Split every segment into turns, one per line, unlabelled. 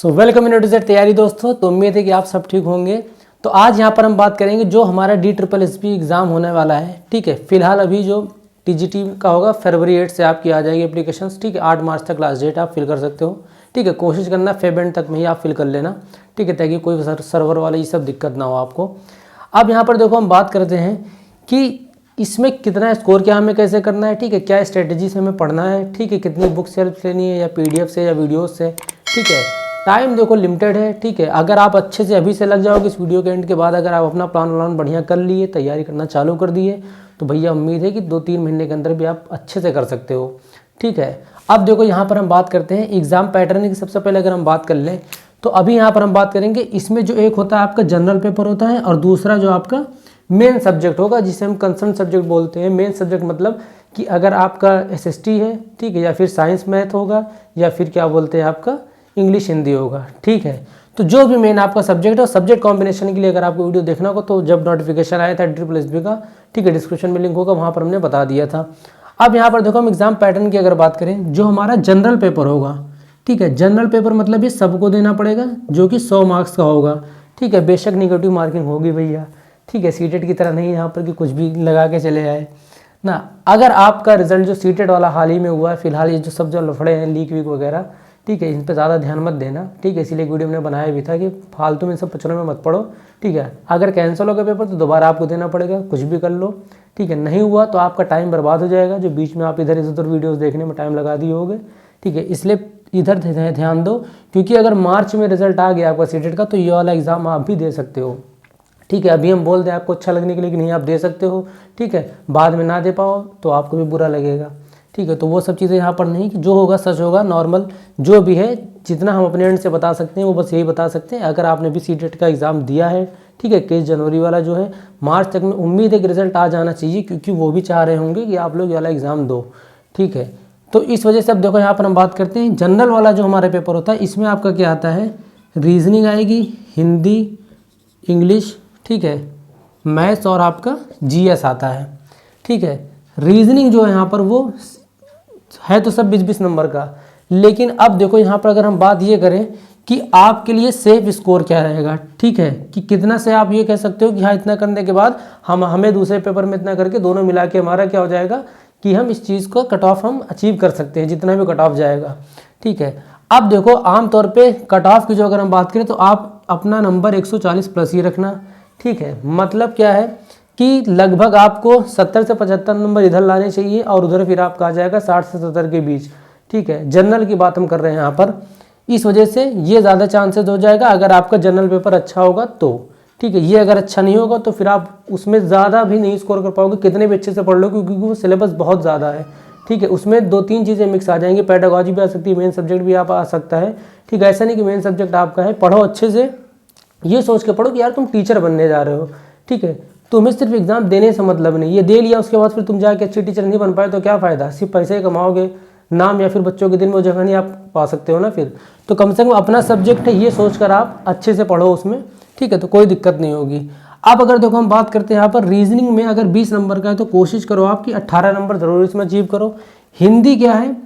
So welcome in to तैयारी दोस्तों। तो उम्मीद है कि आप सब ठीक होंगे। तो आज यहाँ पर हम बात करेंगे जो हमारा DSSB एग्ज़ाम होने वाला है। ठीक है, फिलहाल अभी जो TGT का होगा फरवरी 8 से आपकी आ जाएगी एप्लीकेशंस। ठीक है, 8 मार्च तक लास्ट डेट आप फिल कर सकते हो। ठीक है, कोशिश करना फेब एंड तक में ही आप फिल कर लेना। ठीक है, ताकि कोई सर्वर वाला ये सब दिक्कत ना हो आपको। अब यहाँ पर देखो हम बात करते हैं कि इसमें कितना स्कोर क्या हमें कैसे करना है। ठीक है, क्या स्ट्रेटजी से हमें पढ़ना है। ठीक है, कितनी बुक सेल्फ लेनी है या PDF से या वीडियोज़ से। ठीक है, टाइम देखो लिमिटेड है। ठीक है, अगर आप अच्छे से अभी से लग जाओगे इस वीडियो के एंड के बाद, अगर आप अपना प्लान बढ़िया कर लिए, तैयारी करना चालू कर दिए, तो भैया उम्मीद है कि 2-3 महीने के अंदर भी आप अच्छे से कर सकते हो। ठीक है, अब देखो यहाँ पर हम बात करते हैं एग्ज़ाम पैटर्न की। सबसे पहले अगर हम बात कर लें तो अभी यहाँ पर हम बात करेंगे, इसमें जो एक होता है आपका जनरल पेपर होता है और दूसरा जो आपका मेन सब्जेक्ट होगा जिसे हम कंसर्न सब्जेक्ट बोलते हैं। मेन सब्जेक्ट मतलब कि अगर आपका SST है, ठीक है, या फिर साइंस मैथ होगा, या फिर क्या बोलते हैं आपका इंग्लिश हिंदी होगा। ठीक है, तो जो भी मेन आपका सब्जेक्ट है, सब्जेक्ट कॉम्बिनेशन के लिए अगर आपको वीडियो देखना होगा तो जब नोटिफिकेशन आया था DSSB का, ठीक है, डिस्क्रिप्शन में लिंक होगा, वहाँ पर हमने बता दिया था। अब यहाँ पर देखो हम एग्जाम पैटर्न की अगर बात करें, जो हमारा जनरल पेपर होगा, ठीक है, जनरल पेपर मतलब ये सबको देना पड़ेगा, जो कि 100 मार्क्स का होगा। ठीक है, बेशक निगेटिव मार्किंग होगी भैया। ठीक है, सीटेट की तरह नहीं यहाँ पर कि कुछ भी लगा के चले आए ना। अगर आपका रिजल्ट जो सीटेट वाला हाल ही में हुआ है, फिलहाल ये जो सब जो लफड़े हैं लीक वीक वगैरह, ठीक है, इन पर ज़्यादा ध्यान मत देना। ठीक है, इसीलिए वीडियो मैंने बनाया भी था कि फालतू में इन सब पचड़ों में मत पड़ो। ठीक है, अगर कैंसिल हो गया पेपर तो दोबारा आपको देना पड़ेगा, कुछ भी कर लो। ठीक है, नहीं हुआ तो आपका टाइम बर्बाद हो जाएगा, जो बीच में आप इधर उधर वीडियोज़ देखने में टाइम लगा दिए होगे। ठीक है, इसलिए इधर ध्यान दो, क्योंकि अगर मार्च में रिजल्ट आ गया आपका सीटेट का तो ये वाला एग्ज़ाम आप भी दे सकते हो। ठीक है, अभी हम बोल दें आपको अच्छा लगने के लिए कि नहीं आप दे सकते हो। ठीक है, बाद में ना दे पाओ तो आपको भी बुरा लगेगा। ठीक है, तो वो सब चीज़ें यहाँ पर नहीं कि जो होगा सच होगा, नॉर्मल जो भी है जितना हम अपने एंड से बता सकते हैं वो बस यही बता सकते हैं। अगर आपने भी सीटेट का एग्ज़ाम दिया है, ठीक है, 21 जनवरी वाला जो है, मार्च तक में उम्मीद है कि रिजल्ट आ जाना चाहिए, क्योंकि वो भी चाह रहे होंगे कि आप लोग ये वाला एग्ज़ाम दो। ठीक है, तो इस वजह से अब देखो यहाँ पर हम बात करते हैं जनरल वाला जो हमारा पेपर होता है, इसमें आपका क्या आता है, रीजनिंग आएगी, हिंदी, इंग्लिश, ठीक है, मैथ्स और आपका GS आता है। ठीक है, रीजनिंग जो है यहाँ पर वो है तो सब 20-20 नंबर का, लेकिन अब देखो यहाँ पर अगर हम बात ये करें कि आपके लिए सेफ स्कोर क्या रहेगा। ठीक है, कि कितना से आप ये कह सकते हो कि हाँ इतना करने के बाद हमें दूसरे पेपर में इतना करके दोनों मिला के हमारा क्या हो जाएगा कि हम इस चीज़ को कट ऑफ हम अचीव कर सकते हैं, जितना भी कट ऑफ जाएगा। ठीक है, अब देखो आमतौर पे कट ऑफ की जो अगर हम बात करें तो आप अपना नंबर 140 प्लस ही रखना। ठीक है, मतलब क्या है कि लगभग आपको 70 से 75 नंबर इधर लाने चाहिए और उधर फिर आपका आ जाएगा 60 से 70 के बीच। ठीक है, जनरल की बात हम कर रहे हैं यहाँ पर, इस वजह से ये ज़्यादा चांसेस हो जाएगा अगर आपका जनरल पेपर अच्छा होगा तो। ठीक है, ये अगर अच्छा नहीं होगा तो फिर आप उसमें ज़्यादा भी नहीं स्कोर कर पाओगे, कितने भी अच्छे से पढ़ लो, क्योंकि वो सिलेबस बहुत ज़्यादा है। ठीक है, उसमें 2-3 चीज़ें मिक्स आ जाएंगी, पेडागॉजी भी आ सकती है, मेन सब्जेक्ट भी आप आ सकता है। ठीक है, ऐसा नहीं कि मेन सब्जेक्ट आपका है, पढ़ो अच्छे से, ये सोच के पढ़ो कि यार तुम टीचर बनने जा रहे हो। ठीक है, तुम्हें सिर्फ एग्जाम देने से मतलब नहीं, ये दे लिया उसके बाद फिर तुम जाके अच्छी टीचर नहीं बन पाए तो क्या फ़ायदा, सिर्फ पैसे कमाओगे, नाम या फिर बच्चों के दिन में वो जगह नहीं आप पा सकते हो ना फिर। तो कम से कम अपना सब्जेक्ट है ये सोचकर आप अच्छे से पढ़ो उसमें। ठीक है, तो कोई दिक्कत नहीं होगी। अब अगर देखो हम बात करते हैं यहाँ पर रीजनिंग में, अगर 20 नंबर का है तो कोशिश करो आपकी 18 नंबर जरूर इसमें अचीव करो। हिंदी क्या है,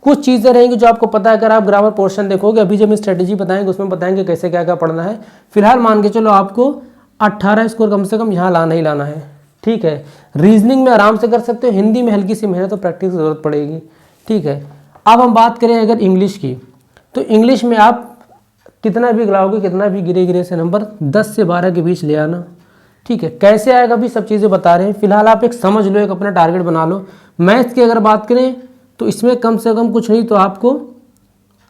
कुछ चीज़ें रहेंगी जो आपको पता है, अगर आप ग्रामर पोर्शन देखोगे, अभी जब हम स्ट्रेटेजी बताएंगे उसमें बताएंगे कैसे क्या क्या पढ़ना है। फिलहाल मान के चलो आपको 18 स्कोर कम से कम यहाँ लाना ही लाना है। ठीक है, रीजनिंग में आराम से कर सकते हो, हिंदी में हल्की सी मेहनत और प्रैक्टिस की जरूरत पड़ेगी। ठीक है, अब हम बात करें अगर इंग्लिश की, तो इंग्लिश में आप कितना भी गिराओगे, कितना भी गिरे से नंबर 10 से 12 के बीच ले आना। ठीक है, कैसे आएगा भी सब चीज़ें बता रहे हैं, फिलहाल आप एक समझ लो, एक अपना टारगेट बना लो। मैथ्स की अगर बात करें तो इसमें कम से कम कुछ नहीं तो आपको,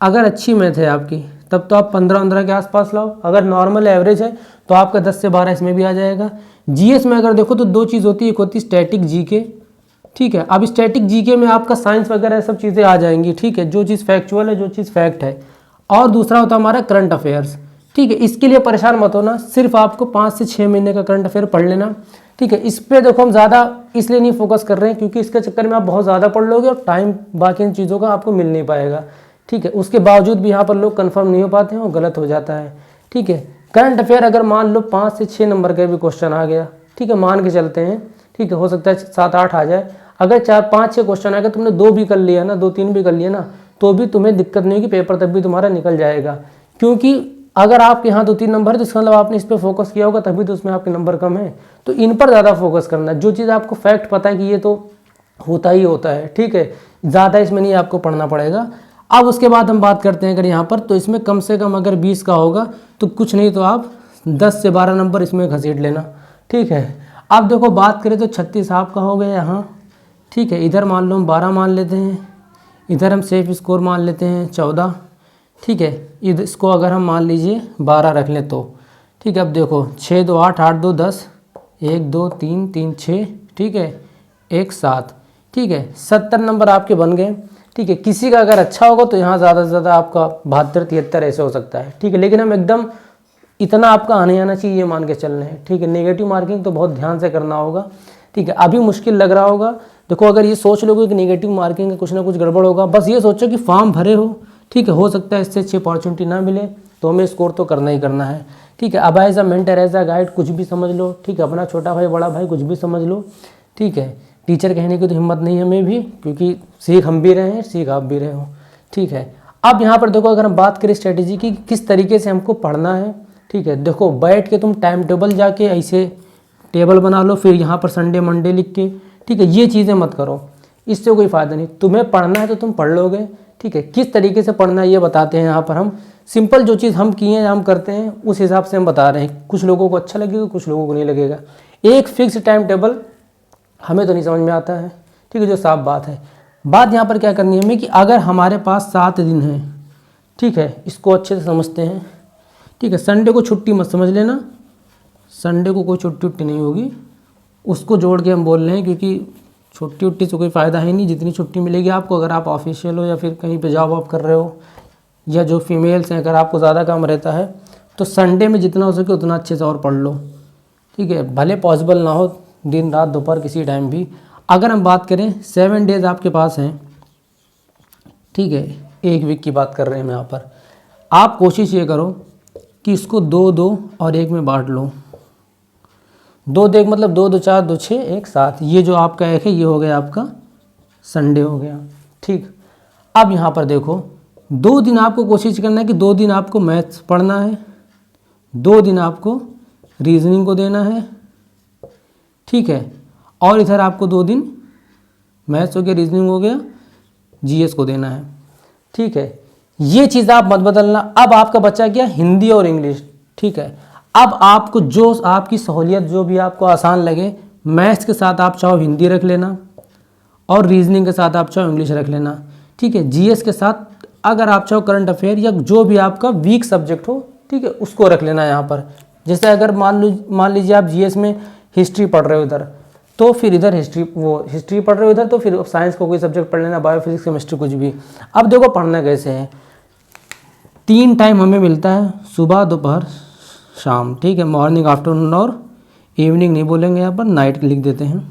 अगर अच्छी मैथ है आपकी तब तो आप 15 के आसपास लाओ, अगर नॉर्मल एवरेज है तो आपका 10 से 12 इसमें भी आ जाएगा। GS में अगर देखो तो 2 चीज़ होती है, एक होती है स्टैटिक GK। ठीक है, अब स्टैटिक GK में आपका साइंस वगैरह सब चीज़ें आ जाएंगी। ठीक है, जो चीज़ फैक्चुअल है, जो चीज़ फैक्ट है, और दूसरा होता है हमारा करंट अफेयर्स। ठीक है, इसके लिए परेशान मत होना, सिर्फ आपको 5 से 6 महीने का करंट अफेयर पढ़ लेना। ठीक है, इस पर देखो हम ज़्यादा इसलिए नहीं फोकस कर रहे हैं क्योंकि इसके चक्कर में आप बहुत ज़्यादा पढ़ लोगे और टाइम बाकी इन चीज़ों का आपको मिल नहीं पाएगा। ठीक है, उसके बावजूद भी यहाँ पर लोग कंफर्म नहीं हो पाते हैं और गलत हो जाता है। ठीक है, करंट अफेयर अगर मान लो 5 से 6 नंबर का भी क्वेश्चन आ गया, ठीक है, मान के चलते हैं, ठीक है, हो सकता है 7-8 आ जाए, अगर 4-5-6 क्वेश्चन आ गए, तुमने 2 भी कर लिया ना, 2-3 भी कर लिया ना, तो भी तुम्हें दिक्कत नहीं होगी, पेपर तब भी तुम्हारा निकल जाएगा। क्योंकि अगर आपके यहाँ 2-3 नंबर है तो इसका मतलब आपने इस पर फोकस किया होगा, तभी तो उसमें आपके नंबर कम है। तो इन पर ज़्यादा फोकस करना है, जो चीज़ आपको फैक्ट पता है कि ये तो होता ही होता है, ठीक है, ज़्यादा इसमें नहीं आपको पढ़ना पड़ेगा। अब उसके बाद हम बात करते हैं अगर यहाँ पर, तो इसमें कम से कम अगर 20 का होगा तो कुछ नहीं तो आप 10 से 12 नंबर इसमें घसीट लेना, ठीक है। अब देखो बात करें तो 36 आपका हो गया यहाँ, ठीक है। इधर मान लो हम 12 मान लेते हैं, इधर हम सेफ स्कोर मान लेते हैं 14, ठीक है। इधर इसको अगर हम मान लीजिए 12 रख लें तो, ठीक है। अब देखो 6 2 8 8 2 10, 1 2 3 3 6, ठीक है, 1 7, ठीक है। 70 नंबर आपके बन गए, ठीक है। किसी का अगर अच्छा होगा तो यहाँ ज़्यादा से ज़्यादा आपका 72 73 ऐसे हो सकता है, ठीक है। लेकिन हम एकदम इतना आपका आने आना चाहिए ये मान के चल रहे हैं, ठीक है। नेगेटिव मार्किंग तो बहुत ध्यान से करना होगा, ठीक है। अभी मुश्किल लग रहा होगा, देखो अगर ये सोच लोगे कि नेगेटिव मार्किंग है कुछ ना कुछ गड़बड़ होगा, बस ये सोचो कि फॉर्म भरे हो, ठीक है। हो सकता है इससे अच्छी अपॉर्चुनिटी ना मिले तो हमें स्कोर तो करना ही करना है, ठीक है। अब as a mentor as a guide कुछ भी समझ लो, ठीक है। अपना छोटा भाई बड़ा भाई कुछ भी समझ लो, ठीक है। टीचर कहने की तो हिम्मत नहीं हमें भी, क्योंकि सीख हम भी रहे हैं, सीख आप भी रहे हो, ठीक है। अब यहाँ पर देखो अगर हम बात करें स्ट्रेटेजी की किस तरीके से हमको पढ़ना है, ठीक है। देखो बैठ के तुम टाइम टेबल जाके ऐसे टेबल बना लो, फिर यहाँ पर संडे मंडे लिख के, ठीक है। ये चीज़ें मत करो, इससे कोई फ़ायदा नहीं। तुम्हें पढ़ना है तो तुम पढ़ लोगे, ठीक है। किस तरीके से पढ़ना है ये बताते हैं यहाँ पर हम, सिंपल जो चीज़ हम किए हैं हम करते हैं उस हिसाब से हम बता रहे हैं। कुछ लोगों को अच्छा लगेगा, कुछ लोगों को नहीं लगेगा। एक फिक्स टाइम टेबल हमें तो नहीं समझ में आता है, ठीक है, जो साफ बात है। बात यहाँ पर क्या करनी है हमें कि अगर हमारे पास 7 दिन है, ठीक है, इसको अच्छे से समझते हैं, ठीक है। संडे को छुट्टी मत समझ लेना, संडे को कोई छुट्टी उट्टी नहीं होगी, उसको जोड़ के हम बोल रहे हैं, क्योंकि छुट्टी उट्टी से कोई फ़ायदा है नहीं। जितनी छुट्टी मिलेगी आपको, अगर आप ऑफिशियल हो या फिर कहीं पे जॉब वॉब कर रहे हो, या जो फीमेल्स हैं अगर आपको ज़्यादा काम रहता है तो संडे में जितना हो सके उतना अच्छे से और पढ़ लो, ठीक है। भले पॉसिबल ना हो दिन रात दोपहर किसी टाइम भी। अगर हम बात करें 7 डेज़ आपके पास हैं, ठीक है, एक वीक की बात कर रहे हैं हम यहाँ पर। आप कोशिश ये करो कि इसको 2-2 और 1 में बांट लो। 2 देख मतलब 2 2 4 2 6 1 7, ये जो आपका एक है ये हो गया आपका संडे हो गया, ठीक। अब यहाँ पर देखो 2 दिन आपको कोशिश करना है कि 2 दिन आपको मैथ्स पढ़ना है, 2 दिन आपको रीजनिंग को देना है, ठीक है। और इधर आपको 2 दिन मैथ्स हो गया, रीजनिंग हो गया, जीएस को देना है, ठीक है। ये चीज़ आप मत बदलना। अब आपका बच्चा क्या, हिंदी और इंग्लिश, ठीक है। अब आपको जो आपकी सहूलियत जो भी आपको आसान लगे, मैथ्स के साथ आप चाहो हिंदी रख लेना और रीजनिंग के साथ आप चाहो इंग्लिश रख लेना, ठीक है। जीएस के साथ अगर आप चाहो करंट अफेयर या जो भी आपका वीक सब्जेक्ट हो, ठीक है, उसको रख लेना यहाँ पर। जैसे अगर मान लीजिए आप जीएस में हिस्ट्री पढ़ रहे हो इधर, तो फिर इधर हिस्ट्री पढ़ रहे हो इधर, तो फिर साइंस को कोई सब्जेक्ट पढ़ लेना, बायो फिजिक्स केमिस्ट्री कुछ भी। अब देखो पढ़ना कैसे है, 3 टाइम हमें मिलता है, सुबह दोपहर शाम, ठीक है। मॉर्निंग आफ्टरनून और इवनिंग नहीं बोलेंगे, यहाँ पर नाइट लिख देते हैं।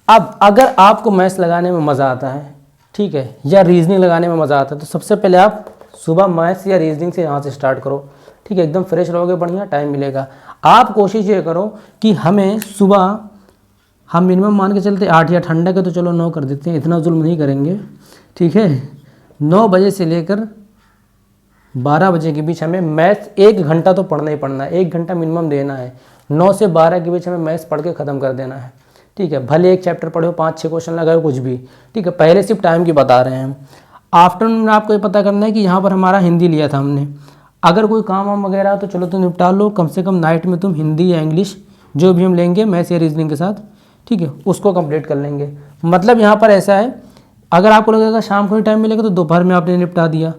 अब अगर आपको मैथ्स लगाने में मज़ा आता है, ठीक है, या रीजनिंग लगाने में मज़ा आता है, तो सबसे पहले आप सुबह मैथ्स या रीजनिंग से यहाँ से स्टार्ट करो, ठीक है। एकदम फ्रेश रहोगे, बढ़िया टाइम मिलेगा। आप कोशिश ये करो कि हमें सुबह हम मिनिमम मान के चलते 8, या ठंडा के तो चलो 9 कर देते हैं, इतना जुल्म नहीं करेंगे, ठीक है। 9 बजे से लेकर 12 बजे के बीच हमें मैथ्स 1 घंटा तो पढ़ना ही पढ़ना है, 1 घंटा मिनिमम देना है। 9 से 12 के बीच हमें मैथ्स पढ़ के ख़त्म कर देना है, ठीक है। भले एक चैप्टर पढ़ो, 5-6 क्वेश्चन लगाओ, कुछ भी, ठीक है। पहले सिर्फ टाइम की बता रहे हैं हम। आफ्टरनून में आपको ये पता करना है कि यहाँ पर हमारा हिंदी लिया था हमने, अगर कोई काम वाम वगैरह तो चलो तो निपटा लो, कम से कम नाइट में तुम हिंदी या इंग्लिश जो भी हम लेंगे मैथ्स या रीजनिंग के साथ, ठीक है, उसको कंप्लीट कर लेंगे। मतलब यहाँ पर ऐसा है, अगर आपको लगेगा शाम को ही टाइम मिलेगा तो दोपहर में आपने निपटा दिया,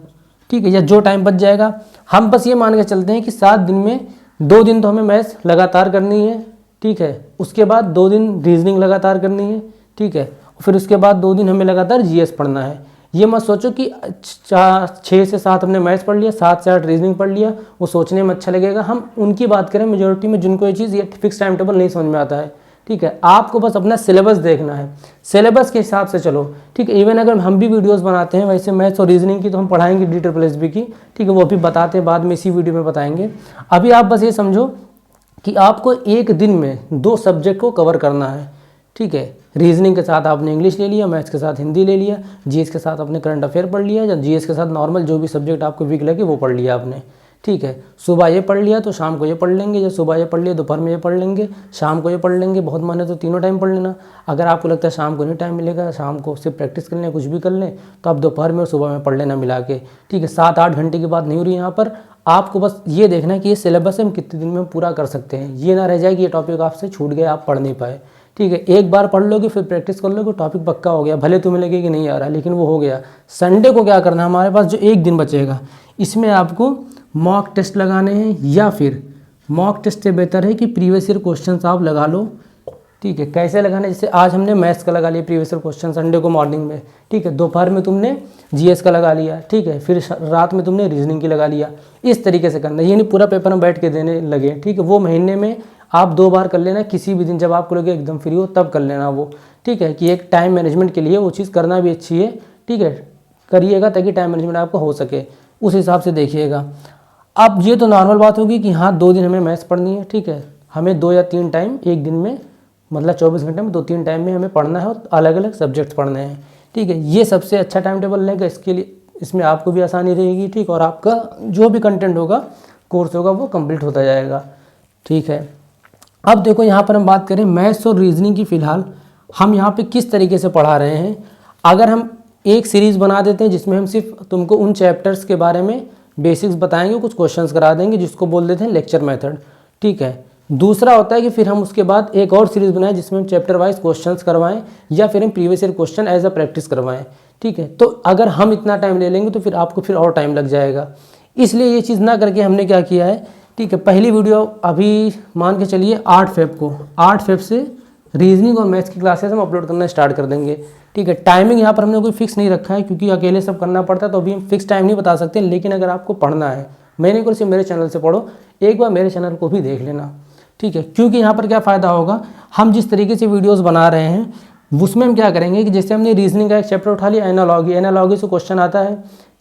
ठीक है, या जो टाइम बच जाएगा। हम बस ये मान के चलते हैं कि 7 दिन में 2 दिन तो हमें मैथ्स लगातार करनी है, ठीक है। उसके बाद 2 दिन रीजनिंग लगातार करनी है, ठीक है। फिर उसके बाद 2 दिन हमें लगातार जीएस पढ़ना है। ये मत सोचो कि 6 से 7 हमने मैथ्स पढ़ लिया, 7 से 8 रीजनिंग पढ़ लिया, वो सोचने में अच्छा लगेगा। हम उनकी बात करें मेजोरिटी में जिनको ये चीज़ ये फिक्स टाइम टेबल नहीं समझ में आता है, ठीक है। आपको बस अपना सिलेबस देखना है, सिलेबस के हिसाब से चलो, ठीक है। इवन अगर हम भी वीडियोस बनाते हैं वैसे मैथ्स और रीजनिंग की तो हम पढ़ाएंगे DSSB की, ठीक है, वो भी बताते हैं बाद में, इसी वीडियो में बताएंगे। अभी आप बस ये समझो कि आपको एक दिन में 2 सब्जेक्ट को कवर करना है, ठीक है। रीजनिंग के साथ आपने इंग्लिश ले लिया, मैथ्स के साथ हिंदी ले लिया, जीएस के साथ आपने करंट अफेयर पढ़ लिया, या जीएस के साथ नॉर्मल जो भी सब्जेक्ट आपको वीक लगे वो पढ़ लिया आपने। ठीक है, सुबह ये पढ़ लिया तो शाम को ये पढ़ लेंगे, या सुबह ये पढ़ लिया दोपहर में ये पढ़ लेंगे, शाम को ये पढ़ लेंगे, बहुत मन है तो तीनों टाइम पढ़ लेना। अगर आपको लगता है शाम को नहीं टाइम मिलेगा, शाम को सिर्फ प्रैक्टिस कर लें, कुछ भी कर लें, तो आप दोपहर में और सुबह में पढ़ लेना मिला के। ठीक है, 7-8 घंटे की बात नहीं हो रही यहाँ पर, आपको बस ये देखना है कि ये सिलेबस हम कितने दिन में पूरा कर सकते हैं। ये ना रह जाए कि ये टॉपिक आपसे छूट गया, आप पढ़ नहीं पाए। ठीक है, एक बार पढ़ लोगे फिर प्रैक्टिस कर लोगे, टॉपिक पक्का हो गया, भले तुम्हें लगे कि नहीं आ रहा, लेकिन वो हो गया। संडे को क्या करना है, हमारे पास जो एक दिन बचेगा इसमें आपको मॉक टेस्ट लगाने हैं, या फिर मॉक टेस्ट से बेहतर है कि प्रीवियस ईयर क्वेश्चंस आप लगा लो। ठीक है, कैसे लगाना है, जैसे आज हमने मैथ्स का लगा लिया प्रीवियस ईयर क्वेश्चन संडे को मॉर्निंग में। ठीक है, दोपहर में तुमने जीएस का लगा लिया। ठीक है, फिर रात में तुमने रीजनिंग की लगा लिया। इस तरीके से करना है, ये नहीं पूरा पेपर में बैठ के देने लगे। ठीक है, वो महीने में आप 2 बार कर लेना, किसी भी दिन जब आपको लगे एकदम फ्री हो तब कर लेना वो। ठीक है, कि एक टाइम मैनेजमेंट के लिए वो चीज़ करना भी अच्छी है। ठीक है, करिएगा ताकि टाइम मैनेजमेंट आपका हो सके, उस हिसाब से देखिएगा। अब ये तो नॉर्मल बात होगी कि हाँ 2 दिन हमें मैथ्स पढ़नी है। ठीक है, हमें 2 या 3 टाइम एक दिन में, मतलब 24 घंटे में 2-3 टाइम में हमें पढ़ना है और अलग अलग सब्जेक्ट पढ़ने हैं। ठीक है, ये सबसे अच्छा टाइम टेबल रहेगा, इसके लिए इसमें आपको भी आसानी रहेगी। ठीक, और आपका जो भी कंटेंट होगा, कोर्स होगा, वो कंप्लीट होता जाएगा। ठीक है, अब देखो यहाँ पर हम बात करें मैथ्स और रीजनिंग की, फ़िलहाल हम यहाँ पे किस तरीके से पढ़ा रहे हैं। अगर हम एक सीरीज़ बना देते हैं जिसमें हम सिर्फ तुमको उन चैप्टर्स के बारे में बेसिक्स बताएंगे, कुछ क्वेश्चंस करा देंगे, जिसको बोल देते हैं लेक्चर मेथड। ठीक है, दूसरा होता है कि फिर हम उसके बाद एक और सीरीज़ बनाएं जिसमें हम चैप्टर वाइज क्वेश्चंस करवाएं, या फिर हम previous year question as a practice करवाएं। ठीक है, तो अगर हम इतना टाइम ले लेंगे तो फिर आपको फिर और टाइम लग जाएगा। इसलिए ये चीज़ ना करके हमने क्या किया है, ठीक है, पहली वीडियो अभी मान के चलिए 8 फेब को, 8 फेब से रीजनिंग और मैथ्स की क्लासेस हम अपलोड करना स्टार्ट कर देंगे। ठीक है, टाइमिंग यहाँ पर हमने कोई फिक्स नहीं रखा है, क्योंकि अकेले सब करना पड़ता है, तो अभी हम फिक्स टाइम नहीं बता सकते। लेकिन अगर आपको पढ़ना है, मैंने को सिर्फ मेरे चैनल से पढ़ो, एक बार मेरे चैनल को भी देख लेना। ठीक है, क्योंकि यहाँ पर क्या फ़ायदा होगा, हम जिस तरीके से वीडियोज़ बना रहे हैं उसमें हम क्या करेंगे कि जैसे हमने रीजनिंग का एक चैप्टर उठा लिया, एनालॉगी से क्वेश्चन आता है।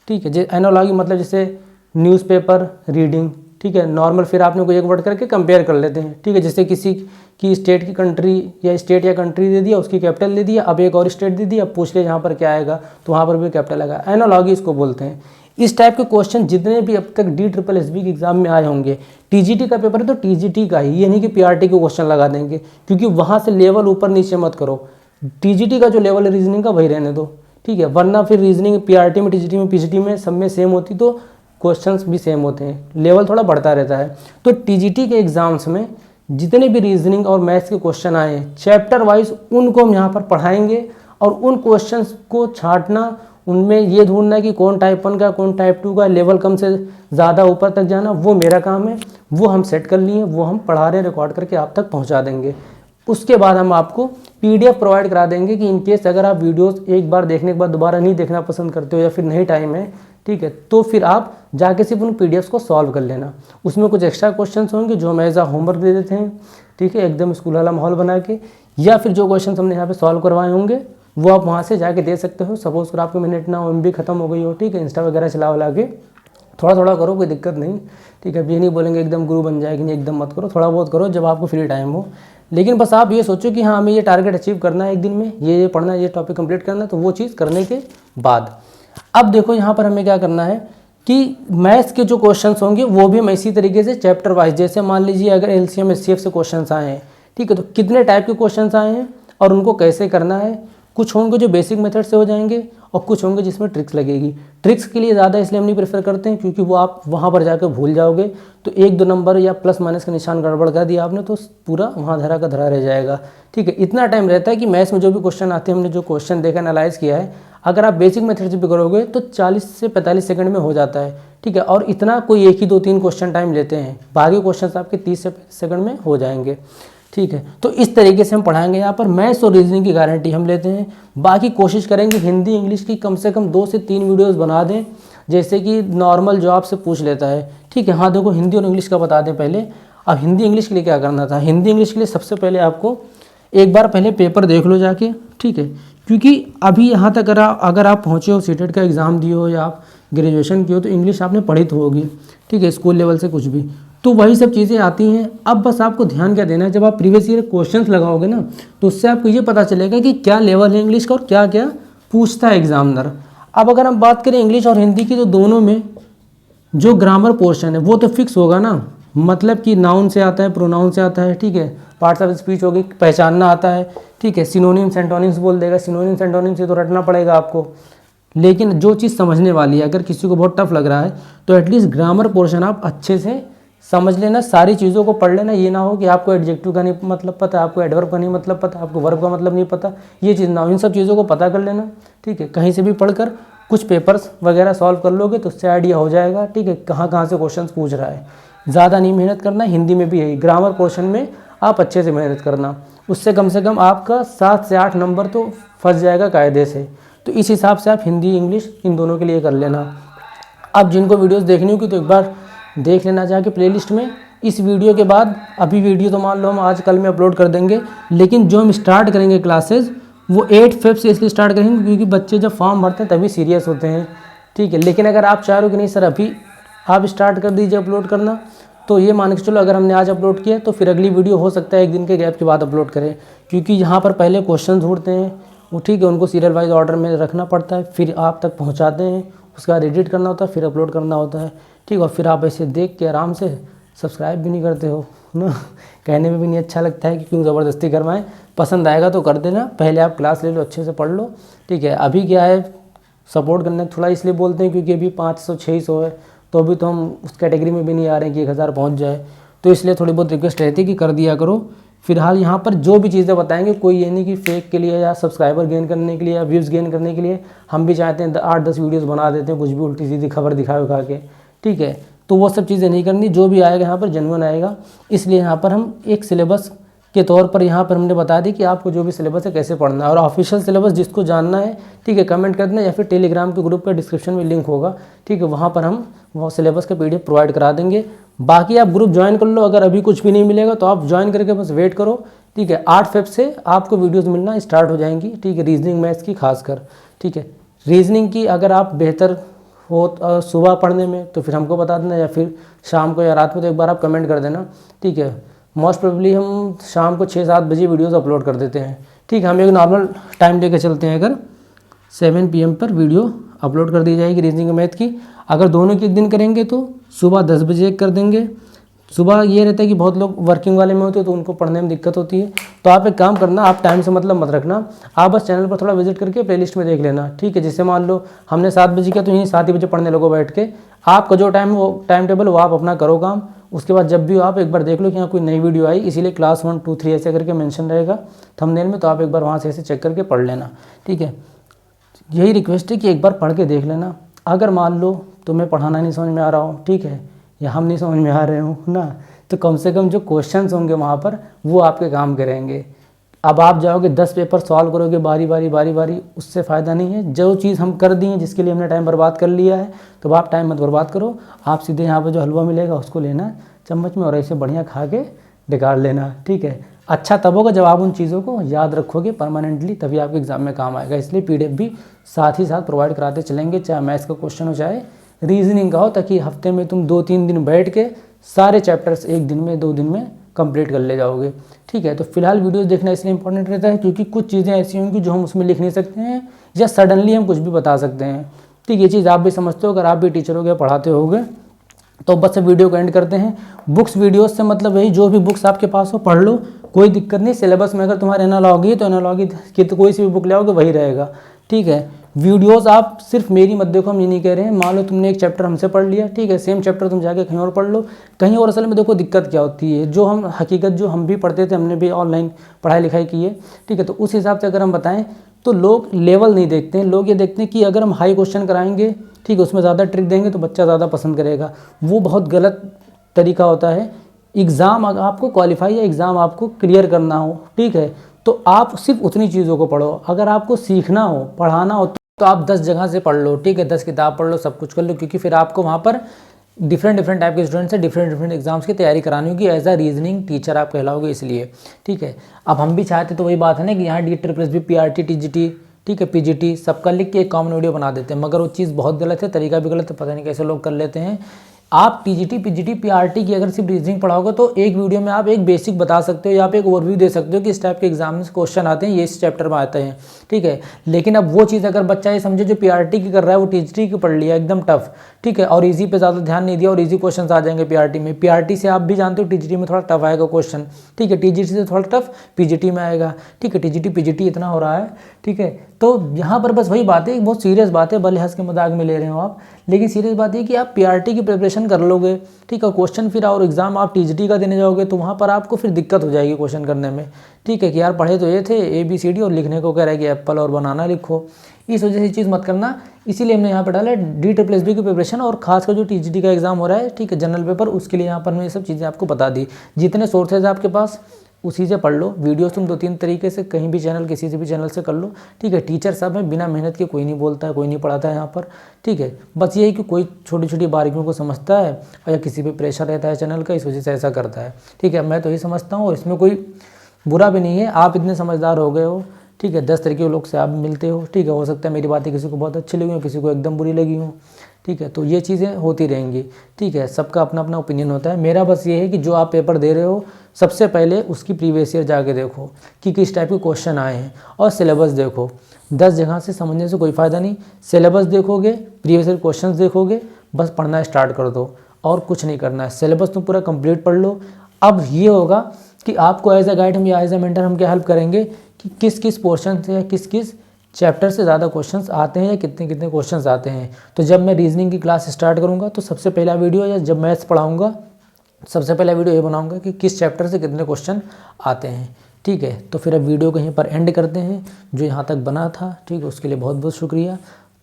ठीक है, एनालॉगी मतलब जैसे न्यूज़पेपर रीडिंग। ठीक है, नॉर्मल फिर आपने कोई एक वर्ड करके कंपेयर कर लेते हैं। ठीक है, जैसे किसी की स्टेट की कंट्री या स्टेट या कंट्री दे दिया, उसकी कैपिटल दे दिया, अब एक और स्टेट दे दिया, अब पूछ ले यहाँ पर क्या आएगा, तो वहाँ पर भी कैपिटल आएगा। एनालॉगी इसको बोलते हैं। इस टाइप के क्वेश्चन जितने भी अब तक DSSB के एग्जाम में आए होंगे, TGT का पेपर है तो TGT का ही, ये नहीं कि PRT के क्वेश्चन लगा देंगे, क्योंकि वहाँ से लेवल ऊपर नीचे मत करो। TGT का जो लेवल है रीजनिंग का वही रहने दो। ठीक है, वरना फिर रीजनिंग PRT में, TGT में, PGT में सब में सेम होती तो क्वेश्चंस भी सेम होते हैं, लेवल थोड़ा बढ़ता रहता है। तो TGT के एग्जाम्स में जितने भी रीजनिंग और मैथ्स के क्वेश्चन आए हैं चैप्टर वाइज, उनको हम यहाँ पर पढ़ाएंगे, और उन क्वेश्चंस को छांटना, उनमें ये ढूंढना कि कौन टाइप 1 का, कौन टाइप 2 का, लेवल कम से ज़्यादा ऊपर तक जाना, वो मेरा काम है। वो हम सेट कर लिए, वो हम पढ़ा रहे, रिकॉर्ड करके आप तक पहुँचा देंगे। उसके बाद हम आपको PDF प्रोवाइड करा देंगे कि इनकेस अगर आप वीडियोस एक बार देखने के बाद दोबारा नहीं देखना पसंद करते हो, या फिर नहीं टाइम है, ठीक है, तो फिर आप जाके सिर्फ उन PDFs को सॉल्व कर लेना। उसमें कुछ एक्स्ट्रा क्वेश्चंस होंगे जो हम एज अ होमवर्क दे देते हैं। ठीक है, एकदम स्कूल वाला माहौल बना के, या फिर जो क्वेश्चन हमने यहाँ पे सॉल्व करवाए होंगे वो आप वहाँ से जाके दे सकते हो। सपोज कर आपके मिनट ना हो, MB खत्म हो गई हो, ठीक है, इंस्टा वगैरह चला वला के थोड़ा थोड़ा करो, कोई दिक्कत नहीं। ठीक है, अब ये नहीं बोलेंगे एकदम गुरु बन जाएगी, नहीं, एकदम मत करो, थोड़ा बहुत करो जब आपको फ्री टाइम हो। लेकिन बस आप ये सोचो कि हाँ हमें ये टारगेट अचीव करना है एक दिन में, ये पढ़ना है, ये टॉपिक कंप्लीट करना है, तो वो चीज़ करने के बाद अब देखो यहाँ पर हमें क्या करना है कि मैथ्स के जो क्वेश्चंस होंगे वो भी हम इसी तरीके से चैप्टर वाइज, जैसे मान लीजिए अगर LCM SCF से क्वेश्चंस आए हैं, ठीक है, तो कितने टाइप के क्वेश्चंस आए हैं और उनको कैसे करना है। कुछ होंगे जो बेसिक मेथड से हो जाएंगे और कुछ होंगे जिसमें ट्रिक्स लगेगी। ट्रिक्स के लिए ज़्यादा इसलिए हम नहीं प्रेफर करते हैं क्योंकि वो आप वहाँ पर जाकर भूल जाओगे, तो 1-2 नंबर या प्लस माइनस का निशान गड़बड़ कर दिया आपने तो पूरा वहाँ धरा का धरा रह जाएगा। ठीक है, इतना टाइम रहता है कि मैथ्स में जो भी क्वेश्चन आते हैं, हमने जो क्वेश्चन देखा, एनालाइज किया है, अगर आप बेसिक मेथड से भी करोगे तो 40 से 45 सेकंड में हो जाता है। ठीक है, और इतना कोई 1 ही 2-3 क्वेश्चन टाइम लेते हैं, बाकी क्वेश्चन आपके 30 से 35 सेकंड में हो जाएंगे। ठीक है, तो इस तरीके से हम पढ़ाएंगे। यहाँ पर मैथ्स और रीजनिंग की गारंटी हम लेते हैं। बाकी कोशिश करेंगे हिंदी इंग्लिश की कम से कम 2 से 3 वीडियोस बना दें, जैसे कि नॉर्मल जो आपसे पूछ लेता है। ठीक है, हाँ देखो हिंदी और इंग्लिश का बता दें पहले। अब हिंदी इंग्लिश के लिए क्या करना था, हिंदी इंग्लिश के लिए सबसे पहले आपको एक बार पहले पेपर देख लो जाके। ठीक है, क्योंकि अभी यहाँ तक अगर आप पहुँचे हो, सीटेट का एग्ज़ाम दिए हो या आप ग्रेजुएशन किए हो, तो इंग्लिश आपने पढ़ी तो होगी। ठीक है, स्कूल लेवल से कुछ भी, तो वही सब चीज़ें आती हैं। अब बस आपको ध्यान क्या देना है, जब आप प्रीवियस ईयर क्वेश्चंस लगाओगे ना तो उससे आपको ये पता चलेगा कि क्या लेवल है इंग्लिश का और क्या क्या पूछता है एग्जामिनर। अब अगर हम बात करें इंग्लिश और हिंदी की, तो दोनों में जो ग्रामर पोर्शन है वो तो फिक्स होगा ना, मतलब कि नाउन से आता है, प्रोनाउन से आता है, ठीक है, पार्ट्स ऑफ स्पीच हो गई, पहचानना आता है, ठीक है, सिनोनिम्स एंटोनिम्स बोल देगा, सिनोनिम्स एंटोनिम्स से तो रटना पड़ेगा आपको। लेकिन जो चीज़ समझने वाली है, अगर किसी को बहुत टफ लग रहा है तो एटलीस्ट ग्रामर पोर्शन आप अच्छे से समझ लेना, सारी चीज़ों को पढ़ लेना। ये ना हो कि आपको एडजेक्टिव का नहीं मतलब पता, आपको एडवर्ब का नहीं मतलब पता, आपको वर्ब का मतलब नहीं पता, ये चीज़ ना हो। इन सब चीज़ों को पता कर लेना, ठीक है। कहीं से भी पढ़कर कुछ पेपर्स वगैरह सॉल्व कर लोगे तो उससे आइडिया हो जाएगा, ठीक है, कहाँ कहाँ से क्वेश्चन पूछ रहा है। ज़्यादा नहीं मेहनत करना, हिंदी में भी यही ग्रामर पोर्शन में आप अच्छे से मेहनत करना, उससे कम से कम आपका 7 से 8 नंबर तो फंस जाएगा कायदे से। तो इस हिसाब से आप हिंदी इंग्लिश इन दोनों के लिए कर लेना। अब जिनको वीडियोस देखनी होगी तो एक बार देख लेना जाके प्लेलिस्ट में। इस वीडियो के बाद अभी वीडियो तो मान लो हम आज कल में अपलोड कर देंगे, लेकिन जो हम स्टार्ट करेंगे क्लासेस वो 8 फेब से इसलिए स्टार्ट करेंगे क्योंकि बच्चे जब फॉर्म भरते हैं तभी सीरियस होते हैं, ठीक है। लेकिन अगर आप चाह रहे हो कि नहीं सर अभी आप स्टार्ट कर दीजिए अपलोड करना, तो ये मान के चलो अगर हमने आज अपलोड किया तो फिर अगली वीडियो हो सकता है 1 दिन के गैप के बाद अपलोड करें, क्योंकि यहाँ पर पहले क्वेश्चन ढूंढते हैं वो, ठीक है, उनको सीरियल वाइज ऑर्डर में रखना पड़ता है, फिर आप तक पहुँचाते हैं, उसके बाद एडिट करना होता है, फिर अपलोड करना होता है, ठीक। और फिर आप ऐसे देख के आराम से सब्सक्राइब भी नहीं करते हो ना, कहने में भी नहीं अच्छा लगता है कि क्यों ज़बरदस्ती करवाएं। पसंद आएगा तो कर देना, पहले आप क्लास ले लो, अच्छे से पढ़ लो, ठीक है। अभी क्या है, सपोर्ट करने थोड़ा इसलिए बोलते हैं क्योंकि अभी 500-600 है, तो अभी तो हम उस कैटेगरी में भी नहीं आ रहे हैं कि 1000 पहुँच जाए, तो इसलिए थोड़ी बहुत रिक्वेस्ट रहती है कि कर दिया करो। फिलहाल यहाँ पर जो भी चीज़ें बताएंगे कोई ये नहीं कि फेक के लिए या सब्सक्राइबर गेन करने के लिए या व्यूज़ गेन करने के लिए, हम भी चाहते हैं 8-10 वीडियोज़ बना देते हैं कुछ भी उल्टी सीधी खबर दिखा के, ठीक है। तो वो सब चीज़ें नहीं करनी, जो भी आएगा यहाँ पर जेन्युइन आएगा। इसलिए यहाँ पर हम एक सिलेबस के तौर पर यहाँ पर हमने बता दी कि आपको जो भी सिलेबस है कैसे पढ़ना है, और ऑफिशियल सिलेबस जिसको जानना है, ठीक है, कमेंट कर देना, या फिर टेलीग्राम के ग्रुप का डिस्क्रिप्शन में लिंक होगा, ठीक है, वहाँ पर हम वो सिलेबस का PDF प्रोवाइड करा देंगे। बाकी आप ग्रुप ज्वाइन कर लो, अगर अभी कुछ भी नहीं मिलेगा तो आप ज्वाइन करके बस वेट करो, ठीक है। 8 फेब से आपको वीडियोज़ मिलना स्टार्ट हो जाएंगी, ठीक है, रीजनिंग मैथ्स की खासकर, ठीक है। रीजनिंग की अगर आप बेहतर हो सुबह पढ़ने में तो फिर हमको बता देना, या फिर शाम को या रात में, तो एक बार आप कमेंट कर देना, ठीक है। मोस्ट प्रोबेबली हम शाम को 6-7 बजे वीडियोज़ अपलोड कर देते हैं, ठीक है। हम एक नॉर्मल टाइम लेकर चलते हैं, अगर 7 PM पर वीडियो अपलोड कर दी जाएगी रीजनिंग और मैथ की। अगर दोनों के एक दिन करेंगे तो सुबह 10 बजे कर देंगे। सुबह ये रहता है कि बहुत लोग वर्किंग वाले में होते हैं तो उनको पढ़ने में दिक्कत होती है, तो आप एक काम करना, आप टाइम से मतलब मत रखना, आप बस चैनल पर थोड़ा विजिट करके प्लेलिस्ट में देख लेना, ठीक है। जैसे मान लो हमने 7 बजे किया तो यहीं 7 ही बजे पढ़ने लगो बैठ के, आपका जो टाइम वो टाइम टेबल वो आप अपना करो काम। उसके बाद जब भी आप एक बार देख लो कि यहाँ कोई नई वीडियो आई, इसीलिए क्लास 1, 2, 3 ऐसे करके मेंशन रहेगा थंबनेल में, तो आप एक बार वहाँ से ऐसे चेक करके पढ़ लेना, ठीक है। यही रिक्वेस्ट है कि एक बार पढ़ के देख लेना। अगर मान लो तुम्हें पढ़ाना नहीं समझ में आ रहा हो, ठीक है, या हम नहीं समझ में आ रहे हो ना, तो कम से कम जो क्वेश्चंस होंगे वहाँ पर वो आपके काम करेंगे। अब आप जाओगे 10 पेपर सॉल्व करोगे बारी बारी, उससे फ़ायदा नहीं है। जो चीज़ हम कर दी है, जिसके लिए हमने टाइम बर्बाद कर लिया है, तो आप टाइम मत बर्बाद करो, आप सीधे यहाँ पर जो हलवा मिलेगा उसको लेना चम्मच में और ऐसे बढ़िया खा के निकाल लेना, ठीक है। अच्छा तब होगा जब आप उन चीज़ों को याद रखोगे परमानेंटली, तभी आपके एग्जाम में काम आएगा। इसलिए PDF भी साथ ही साथ प्रोवाइड कराते चलेंगे, चाहे मैथ्स का क्वेश्चन हो चाहे रीजनिंग का हो, ताकि हफ्ते में तुम 2-3 दिन बैठ के सारे चैप्टर्स 1 दिन में 2 दिन में कंप्लीट कर ले जाओगे, ठीक है। तो फिलहाल वीडियोस देखना इसलिए इंपॉर्टेंट रहता है क्योंकि कुछ चीज़ें ऐसी होंगी जो हम उसमें लिख नहीं सकते हैं, या सडनली हम कुछ भी बता सकते हैं, ठीक है। ये चीज़ आप भी समझते हो, अगर आप भी टीचर हो गए, पढ़ाते होगे, तो बस वीडियो को एंड करते हैं। बुक्स वीडियोस से मतलब यही, जो भी बुक्स आपके पास हो पढ़ लो, कोई दिक्कत नहीं। सिलेबस में अगर तुम्हारे एनालॉजी है तो एनालॉजी की तो कोई सी भी बुक ले आओगे वही रहेगा, ठीक है। वीडियोस आप सिर्फ मेरी मत देखो, हम ये नहीं कह रहे हैं। मान लो तुमने एक चैप्टर हमसे पढ़ लिया, ठीक है, सेम चैप्टर तुम जाके कहीं और पढ़ लो, कहीं और। असल में देखो दिक्कत क्या होती है, जो हम हकीकत जो हम भी पढ़ते थे, हमने भी ऑनलाइन पढ़ाई लिखाई की है, ठीक है, तो उस हिसाब से अगर हम बताएं तो लोग लेवल नहीं देखते हैं, लोग ये देखते हैं कि अगर हम हाई क्वेश्चन कराएंगे, ठीक है, उसमें ज़्यादा ट्रिक देंगे तो बच्चा ज़्यादा पसंद करेगा। वो बहुत गलत तरीका होता है। एग्ज़ाम आपको क्वालिफाई या एग्ज़ाम आपको क्लियर करना हो, ठीक है, तो आप सिर्फ उतनी चीज़ों को पढ़ो। अगर आपको सीखना हो, पढ़ाना हो, तो आप 10 जगह से पढ़ लो, ठीक है, 10 किताब पढ़ लो, सब कुछ कर लो, क्योंकि फिर आपको वहाँ पर डिफरेंट टाइप के स्टूडेंट से डिफरेंट एग्जाम्स की तैयारी करानी होगी। एज अ रीजनिंग टीचर आप कहलाओगे इसलिए, ठीक है। अब हम भी चाहते तो वही बात है ना कि यहाँ DSSS PRT TGT, ठीक है, PGT सबका लिख के एक कॉमन वीडियो बना देते हैं, मगर वो चीज़ बहुत गलत है, तरीका भी गलत है, पता नहीं कैसे लोग कर लेते हैं। आप टीजीटी, पीजीटी, पीआरटी की अगर सिर्फ रीजनिंग पढ़ाओगे तो एक वीडियो में आप एक बेसिक बता सकते हो या आप एक ओवरव्यू दे सकते हो कि इस टाइप के एग्जाम में क्वेश्चन आते हैं, ये इस चैप्टर में आते हैं, ठीक है। लेकिन अब वो चीज़ अगर बच्चा ये समझे जो पीआरटी की कर रहा है वो टीजीटी की पढ़ लिया एकदम टफ, ठीक है, और इजी पे ज़्यादा ध्यान नहीं दिया और इजी क्वेश्चन आ जाएंगे पीआरटी में। पीआरटी से आप भी जानते हो टीजीटी में थोड़ा टफ आएगा क्वेश्चन, ठीक है, टीजीटी से थोड़ा टफ पीजीटी में आएगा, ठीक है, टीजीटी पीजीटी इतना हो रहा है, ठीक है। तो यहाँ पर बस वही बात है, बहुत सीरियस बात है, भले हंस के मजाक में ले रहे हो आप, लेकिन सीरियस बात है कि आप पीआरटी की प्रिपरेशन कर लोगे, ठीक है, क्वेश्चन फिर और एग्जाम आप टीजीटी का देने जाओगे तो वहाँ पर आपको फिर दिक्कत हो जाएगी क्वेश्चन करने में, ठीक है, कि यार पढ़े तो ये थे ABCD और लिखने को कह रहा है कि एप्पल और बनाना लिखो। इस वजह से चीज़ मत करना, इसीलिए हमने यहाँ पर डाला DSSB की प्रिपरेशन और खासकर जो टीजीटी का एग्जाम हो रहा है, ठीक है, जनरल पेपर, उसके लिए यहाँ पर मैं ये सब चीज़ें आपको बता दी। जितने सोर्सेज आपके पास उसी से पढ़ लो, वीडियोस तुम 2-3 तरीके से कहीं भी चैनल, किसी से भी चैनल से कर लो, ठीक है। टीचर सब में बिना मेहनत के कोई नहीं बोलता है, कोई नहीं पढ़ाता है यहाँ पर, ठीक है। बस ये है कि कोई छोटी छोटी बारीकियों को समझता है और या किसी पे प्रेशर रहता है चैनल का, इस वजह से ऐसा करता है, ठीक है। मैं तो यही समझता हूँ और इसमें कोई बुरा भी नहीं है, आप इतने समझदार हो गए हो, ठीक है, 10 तरीके के लोग से आप मिलते हो, ठीक है, हो सकता है मेरी बातें किसी को बहुत अच्छी लगी हो, किसी को एकदम बुरी लगी हो, ठीक है, तो ये चीज़ें होती रहेंगी, ठीक है, सबका अपना अपना ओपिनियन होता है। मेरा बस ये है कि जो आप पेपर दे रहे हो सबसे पहले उसकी प्रीवियस ईयर जाके देखो कि किस टाइप के क्वेश्चन आए हैं और सिलेबस देखो। 10 जगह से समझने से कोई फ़ायदा नहीं, सिलेबस देखोगे, प्रीवियस ईयर क्वेश्चन देखोगे, बस पढ़ना स्टार्ट कर दो और कुछ नहीं करना है। सिलेबस तुम पूरा कंप्लीट पढ़ लो। अब ये होगा कि आपको एज अ गाइड हम या एज अ मेंटर हम क्या हेल्प करेंगे कि किस किस पोर्शन से या किस किस चैप्टर से ज़्यादा क्वेश्चंस आते हैं या कितने कितने क्वेश्चंस आते हैं। तो जब मैं रीजनिंग की क्लास स्टार्ट करूँगा तो सबसे पहला वीडियो, या जब मैथ्स पढ़ाऊँगा सबसे पहला वीडियो ये बनाऊँगा कि किस चैप्टर से कितने क्वेश्चन आते हैं, ठीक है। तो फिर अब वीडियो को यहीं पर एंड करते हैं। जो यहाँ तक बना था, ठीक है, उसके लिए बहुत बहुत शुक्रिया।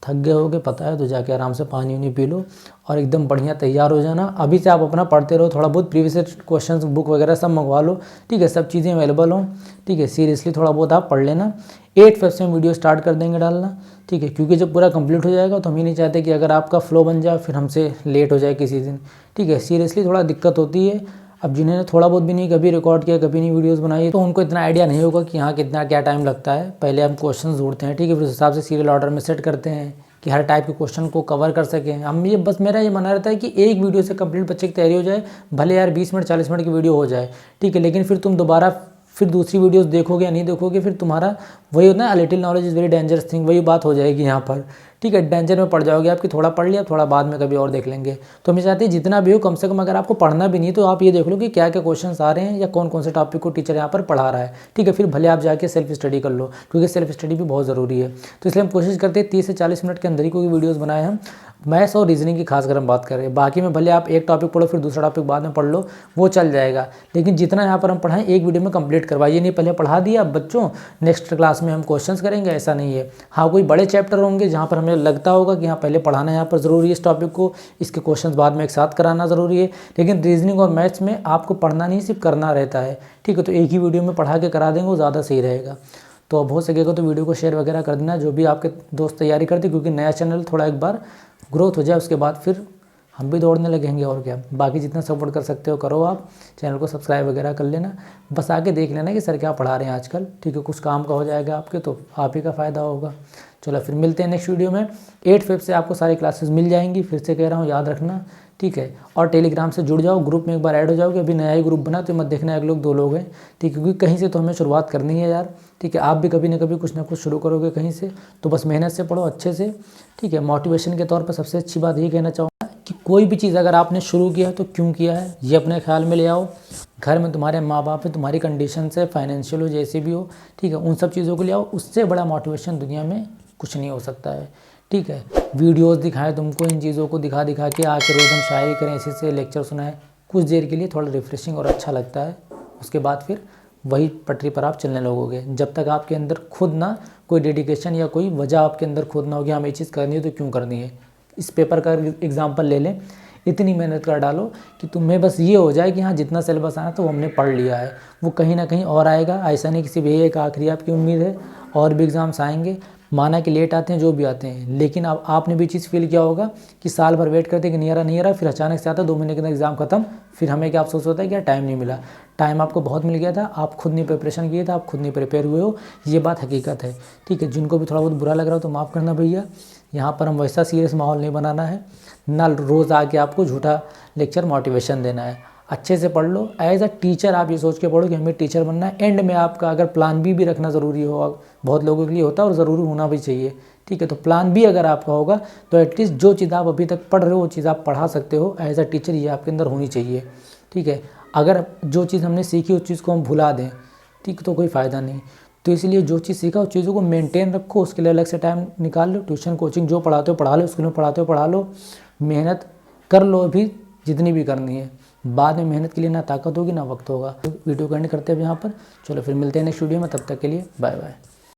थक गए होगे पता है, तो जाके आराम से पानी वानी पी लो और एकदम बढ़िया तैयार हो जाना। अभी से आप अपना पढ़ते रहो, थोड़ा बहुत प्रीवियस क्वेश्चंस बुक वगैरह सब मंगवा लो, ठीक है, सब चीज़ें अवेलेबल हों, ठीक है। सीरियसली थोड़ा बहुत आप पढ़ लेना। 8 फेब से हम वीडियो स्टार्ट कर देंगे डालना, ठीक है, क्योंकि जब पूरा कंप्लीट हो जाएगा तो हम ही नहीं चाहते कि अगर आपका फ्लो बन जाए फिर हमसे लेट हो जाए किसी दिन, ठीक है। सीरियसली थोड़ा दिक्कत होती है। अब जिन्होंने थोड़ा बहुत भी नहीं कभी रिकॉर्ड किया, कभी नहीं वीडियोस बनाई, तो उनको इतना आइडिया नहीं होगा कि यहाँ कितना क्या टाइम लगता है। पहले हम क्वेश्चन ढूंढते हैं, ठीक है, फिर उस हिसाब से सीरियल ऑर्डर में सेट करते हैं कि हर टाइप के क्वेश्चन को कवर कर सकें हम। ये बस मेरा ये मानना रहता है कि एक वीडियो से कंप्लीट बच्चे की तैयारी हो जाए, भले यार 20 मिनट 40 मिनट की वीडियो हो जाए, ठीक है, लेकिन फिर तुम दोबारा फिर दूसरी वीडियोस देखोगे या नहीं देखोगे, फिर तुम्हारा वही होता है, little knowledge is very dangerous thing, वही बात हो जाएगी यहाँ पर, ठीक है। डेंजर में पड़ जाओगे आपकी, थोड़ा पढ़ लिया, थोड़ा बाद में कभी और देख लेंगे। तो मैं चाहती हूँ जितना भी हो, कम से कम अगर आपको पढ़ना भी नहीं तो आप ये देख लो कि क्या क्या क्वेश्चंस आ रहे हैं या कौन कौन से टॉपिक को टीचर यहाँ पर पढ़ा रहा है, ठीक है। फिर भले आप जाके सेल्फ स्टडी कर लो, क्योंकि सेल्फ स्टडी भी बहुत ज़रूरी है। तो इसलिए हम कोशिश करते हैं 30 से 40 मिनट के अंदर ही कोई वीडियोज़ बनाए हम। मैथ्स और रीजनिंग की खासकर हम बात कर रहे हैं, बाकी में भले आप एक टॉपिक पढ़ो फिर दूसरा टॉपिक बाद में पढ़ लो, वो चल जाएगा, लेकिन जितना यहाँ पर हम पढ़ाएं एक वीडियो में कंप्लीट करवाइए। नहीं पहले पढ़ा दिया बच्चों, नेक्स्ट क्लास में हम क्वेश्चंस करेंगे, ऐसा नहीं है। हाँ, कोई बड़े चैप्टर होंगे जहाँ पर हमें लगता होगा कि हाँ पहले पढ़ाना यहाँ पर ज़रूरी है इस टॉपिक को, इसके क्वेश्चंस बाद में एक साथ कराना ज़रूरी है, लेकिन रीजनिंग और मैथ्स में आपको पढ़ना नहीं सिर्फ करना रहता है, ठीक है। तो एक ही वीडियो में पढ़ा के करा देंगे, वो ज़्यादा सही रहेगा। तो अब हो सकेगा तो वीडियो को शेयर वगैरह कर देना जो भी आपके दोस्त तैयारी करते, क्योंकि नया चैनल थोड़ा एक बार ग्रोथ हो जाए उसके बाद फिर हम भी दौड़ने लगेंगे और क्या। बाकी जितना सपोर्ट कर सकते हो करो, आप चैनल को सब्सक्राइब वगैरह कर लेना, बस आके देख लेना कि सर क्या पढ़ा रहे हैं आजकल, ठीक है। कुछ काम का हो जाएगा आपके, तो आप ही का फ़ायदा होगा। चलो फिर मिलते हैं नेक्स्ट वीडियो में। 8 फेब से आपको सारी क्लासेस मिल जाएंगी, फिर से कह रहा हूँ याद रखना, ठीक है। और टेलीग्राम से जुड़ जाओ, ग्रुप में एक बार ऐड हो जाओगे। अभी नया ही ग्रुप बना तो मत देखना एक लोग 2 लोग हैं, ठीक है, क्योंकि कहीं से तो हमें शुरुआत करनी है यार, ठीक है। आप भी कभी ना कभी कुछ ना कुछ शुरू करोगे कहीं से, तो बस मेहनत से पढ़ो अच्छे से, ठीक है। मोटिवेशन के तौर पर सबसे अच्छी बात ये कहना चाहूँगा कि कोई भी चीज़ अगर आपने शुरू किया है तो क्यों किया है ये अपने ख्याल में ले आओ। घर में तुम्हारे माँ बाप है, तुम्हारी कंडीशन से फाइनेंशियल हो जैसे भी हो, ठीक है, उन सब चीज़ों को ले आओ। उससे बड़ा मोटिवेशन दुनिया में कुछ नहीं हो सकता है, ठीक है। वीडियोस दिखाएं तुमको, इन चीज़ों को दिखा दिखा के आके रोज़ हम शायरी करें, इसी से लेक्चर सुनाएं, कुछ देर के लिए थोड़ा रिफ्रेशिंग और अच्छा लगता है, उसके बाद फिर वही पटरी पर आप चलने लगोगे। जब तक आपके अंदर खुद ना कोई डेडिकेशन या कोई वजह आपके अंदर खुद ना होगी हमें ये चीज़ करनी है तो क्यों करनी है। इस पेपर का एग्जाम्पल ले लें, इतनी मेहनत कर डालो कि तुम्हें बस ये हो जाए कि हाँ जितना सिलेबस आना तो वो हमने पढ़ लिया है, वो कहीं ना कहीं और आएगा। ऐसा नहीं किसी भी एक आखिरी आपकी उम्मीद है, और भी एग्ज़ाम्स आएंगे, माना कि लेट आते हैं जो भी आते हैं, लेकिन अब आपने भी चीज़ फील किया होगा कि साल भर वेट करते कि नहीं आ रहा, फिर अचानक से आता 2 महीने के अंदर एग्ज़ाम खत्म, फिर हमें क्या अफसोस होता है कि यार टाइम नहीं मिला। टाइम आपको बहुत मिल गया था, आप खुद नहीं प्रिपरेशन किए थे, आप खुद नहीं प्रिपेयर हुए हो, ये बात हकीकत है, ठीक है। जिनको भी थोड़ा बहुत बुरा लग रहा हो तो माफ़ करना भैया, यहाँ पर हम वैसा सीरियस माहौल नहीं बनाना है, ना रोज़ आके आपको झूठा लेक्चर मोटिवेशन देना है। अच्छे से पढ़ लो, एज अ टीचर आप ये सोच के पढ़ो कि हमें टीचर बनना है। एंड में आपका अगर प्लान बी भी रखना ज़रूरी हो, बहुत लोगों के लिए होता है और ज़रूरी होना भी चाहिए, ठीक है। तो प्लान बी अगर आपका होगा तो एटलीस्ट जो चीज़ आप अभी तक पढ़ रहे हो वो चीज़ आप पढ़ा सकते हो एज अ टीचर, ये आपके अंदर होनी चाहिए, ठीक है। अगर जो चीज़ हमने सीखी उस चीज़ को हम भुला दें, ठीक, तो कोई फ़ायदा नहीं। तो इसलिए जो चीज़ सीखा उस चीज़ों को मेंटेन रखो, उसके लिए अलग से टाइम निकाल लो। ट्यूशन कोचिंग जो पढ़ाते हो पढ़ा लो, स्कूल में पढ़ाते हो पढ़ा लो, मेहनत कर लो अभी जितनी भी करनी है। बाद में मेहनत के लिए ना ताकत होगी ना वक्त होगा। तो वीडियो को एंड करते हैं यहाँ पर। चलो फिर मिलते हैं नेक्स्ट वीडियो में, तब तक के लिए बाय बाय।